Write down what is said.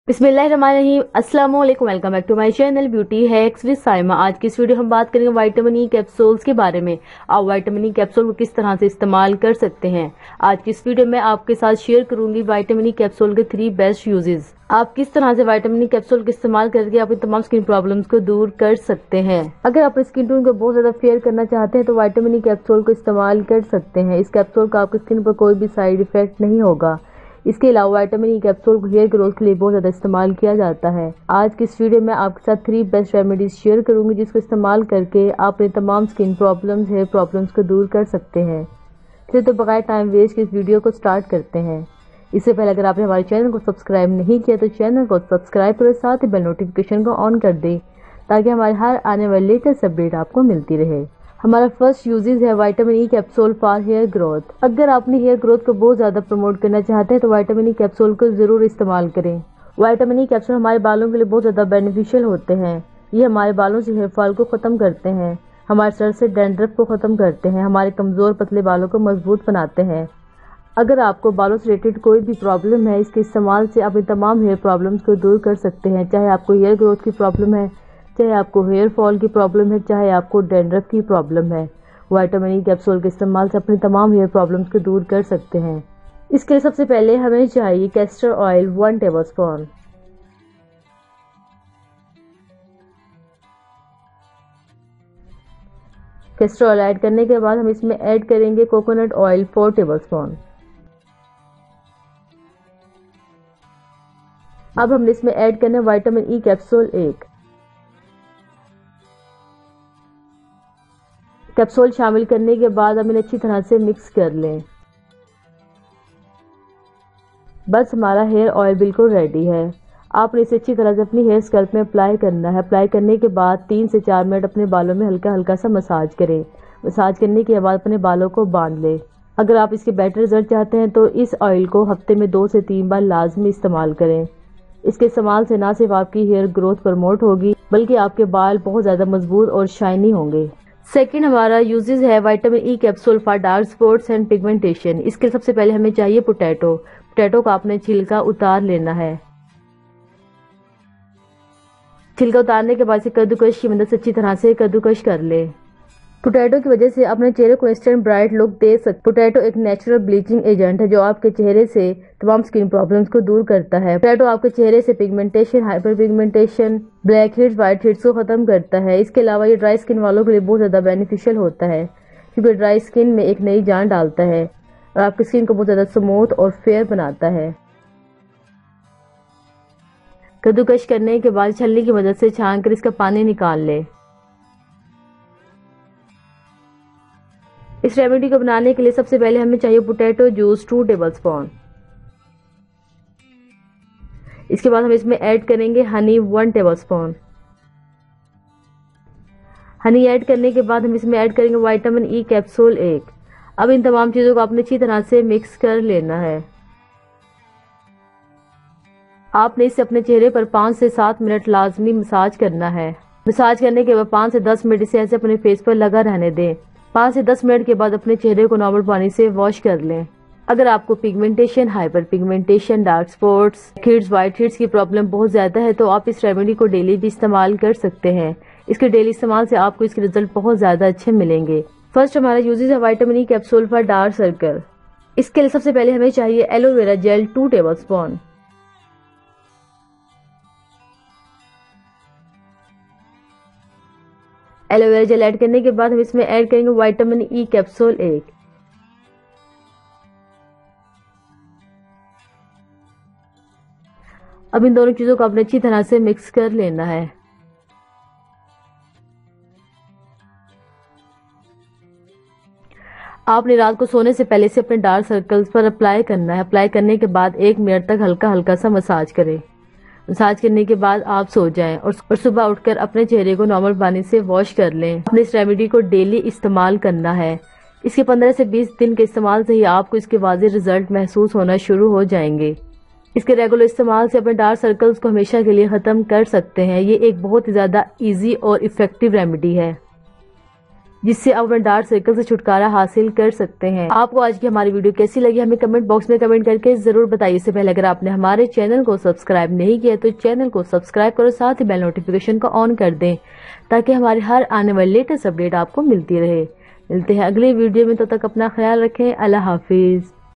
बिस्मिल्लाहिर्रहमानिर्रहीम। अस्सलाम वालेकुम। Welcome back to my channel beauty hacks with Saima. आज की इस वीडियो हम बात करेंगे विटामिन ई कैप्सूल्स के बारे में। आप विटामिन ई कैप्सूल को किस तरह से इस्तेमाल कर सकते हैं। आज की इस वीडियो में आपके साथ शेयर करूंगी विटामिन ई कैप्सूल के 3 बेस्ट यूजेस। आप किस तरह से विटामिन ई कैप्सूल का इस्तेमाल करके अपनी तमाम स्किन प्रॉब्लम्स को दूर कर सकते हैं। अगर आप स्किन टोन को बहुत ज्यादा फेयर करना चाहते हैं तो विटामिन ई कैप्सूल को इस्तेमाल कर सकते हैं। इस कैप्सूल का आपकी स्किन पर कोई भी साइड इफेक्ट नहीं होगा। इसके अलावा विटामिन ई कैप्सूल को हेयर ग्रोथ के लिए बहुत ज्यादा इस्तेमाल किया जाता है। आज की इस वीडियो में आपके साथ 3 बेस्ट रेमेडीज शेयर करूंगी जिसको इस्तेमाल करके आप अपने तमाम स्किन प्रॉब्लम्स, हेयर प्रॉब्लम्स को दूर कर सकते हैं। चलिए तो बगैर टाइम वेस्ट के इस वीडियो को स्टार्ट करते हैं। इससे पहले अगर आपने हमारे चैनल को सब्सक्राइब नहीं किया तो चैनल को सब्सक्राइब करें, साथ ही बेल नोटिफिकेशन को ऑन कर दें ताकि हमारे हर आने वाले लेटेस्ट अपडेट आपको मिलती रहे। हमारा फर्स्ट यूजेस है vitamin E capsule for hair growth. अगर आप अपनी हेयर ग्रोथ को बहुत ज्यादा प्रमोट करना चाहते हैं तो विटामिन ई कैप्सूल को जरूर इस्तेमाल करें। विटामिन ई कैप्सूल हमारे बालों के लिए बहुत ज्यादा बेनिफिशियल होते हैं। ये हमारे बालों से हेयर फॉल को खत्म करते हैं, हमारे सर से डैंड्रफ को खत्म करते हैं, हमारे कमजोर पतले बालों को मजबूत बनाते हैं। अगर आपको बालों से रिलेटेड कोई भी प्रॉब्लम है, इसके इस्तेमाल से अपनी तमाम हेयर प्रॉब्लम्स को दूर कर सकते हैं। चाहे आपको हेयर ग्रोथ की प्रॉब्लम है, चाहे आपको हेयर फॉल की प्रॉब्लम है, चाहे आपको डैंड्रफ की प्रॉब्लम है, विटामिन ई कैप्सूल के इस्तेमाल से अपनी तमाम हेयर प्रॉब्लम्स को दूर कर सकते हैं। इसके लिए सबसे पहले हमें चाहिए castor oil 1 tablespoon. Castor oil add करने के बाद हम इसमें ऐड करेंगे कोकोनट ऑयल 4 टेबलस्पून। अब हमने इसमें ऐड करना विटामिन ई कैप्सूल 1 कैप्सूल। शामिल करने के बाद हम इन्हें अच्छी तरह से मिक्स कर लें। बस हमारा हेयर ऑयल बिल्कुल रेडी है। आपने इसे अच्छी तरह से अपनी हेयर स्कैल्प में अप्लाई करना है। अप्लाई करने के बाद 3 से 4 मिनट अपने बालों में हल्का हल्का सा मसाज करें। मसाज करने के बाद अपने बालों को बांध लें। अगर आप इसके बेटर रिजल्ट चाहते हैं तो इस ऑयल को हफ्ते में 2 से 3 बार लाजमी इस्तेमाल करें। इसके इस्तेमाल से न सिर्फ आपकी हेयर ग्रोथ प्रमोट होगी बल्कि आपके बाल बहुत ज्यादा मजबूत और शाइनी होंगे। सेकंड हमारा यूजेस है vitamin E capsule for dark spots and pigmentation. इसके सबसे पहले हमें चाहिए पोटैटो। पोटैटो का आपने छिलका उतार लेना है। छिलका उतारने के बाद से कद्दूकश की मदद से अच्छी तरह से कद्दूकश कर ले। पोटैटो की वजह से अपने चेहरे को इंस्टेंट ब्राइट लुक दे सकते। पोटैटो एक नेचुरल ब्लीचिंग एजेंट है जो आपके चेहरे से तमाम स्किन प्रॉब्लम्स को दूर करता है। पोटैटो आपके चेहरे से pigmentation, hyper pigmentation, black heads, white heads को खत्म करता है। इसके अलावा ये ड्राई स्किन वालों के लिए बहुत ज्यादा बेनिफिशियल होता है क्योंकि ड्राई स्किन में एक नई जान डालता है और आपकी स्किन को बहुत ज्यादा स्मूथ और फेयर बनाता है। कद्दूकश करने के बाद छलनी की मदद से छान कर इसका पानी निकाल ले। इस रेमेडी को बनाने के लिए सबसे पहले हमें चाहिए पोटैटो जूस 2 टेबलस्पून। इसके बाद हम इसमें ऐड करेंगे हनी 1 टेबलस्पून। हनी ऐड करने के बाद हम इसमें ऐड करेंगे विटामिन ई कैप्सूल 1। अब इन तमाम चीजों को आपने अच्छी तरह से मिक्स कर लेना है। आपने इसे अपने चेहरे पर 5 से 7 मिनट लाजमी मसाज करना है। मसाज करने के बाद 5 से 10 मिनट इसे ऐसे अपने फेस पर लगा रहने दें। 5 से 10 मिनट के बाद अपने चेहरे को नॉर्मल पानी से वॉश कर लें। अगर आपको pigmentation, hyper pigmentation, dark spots, heads, white heads की प्रॉब्लम बहुत ज्यादा है तो आप इस रेमेडी को डेली भी इस्तेमाल कर सकते हैं। इसके डेली इस्तेमाल से आपको इसके रिजल्ट बहुत ज्यादा अच्छे मिलेंगे। फर्स्ट हमारा यूजेस है vitamin E capsule for dark circle. इसके लिए सबसे पहले हमें चाहिए aloe vera gel 2 tablespoon. Aloe vera gel add करने के बाद हम इसमें ऐड करेंगे विटामिन ई कैप्सूल 1। अब इन दोनों चीजों को आपने अच्छी तरह से मिक्स कर लेना है। आपने रात को सोने से पहले से अपने डार्क सर्कल्स पर अप्लाई करना है। अप्लाई करने के बाद 1 मिनट तक हल्का हल्का सा मसाज करें। मसाज करने के बाद आप सो जाएं और सुबह उठकर अपने चेहरे को नॉर्मल पानी से वॉश कर लें। अपने इस रेमेडी को डेली इस्तेमाल करना है। इसके 15 से 20 दिन के इस्तेमाल से ही आपको इसके वाज़ेह रिजल्ट महसूस होना शुरू हो जाएंगे। इसके रेगुलर इस्तेमाल से अपने डार्क सर्कल्स को हमेशा के लिए खत्म कर सकते हैं। ये एक बहुत ही ज्यादा इजी और इफेक्टिव रेमेडी है। जिससे आप अपने डार्क सर्कल से छुटकारा हासिल कर सकते हैं। आपको आज की हमारी वीडियो कैसी लगी हमें कमेंट बॉक्स में कमेंट करके जरूर बताइए। इससे पहले अगर आपने हमारे चैनल को सब्सक्राइब नहीं किया तो चैनल को सब्सक्राइब करो, साथ ही बेल नोटिफिकेशन को ऑन कर दें ताकि हमारे हर आने वाली लेटेस्ट अपडेट आपको मिलती रहे। मिलते हैं अगले वीडियो में, तब तक अपना ख्याल रखें। अल्लाह हाफिज।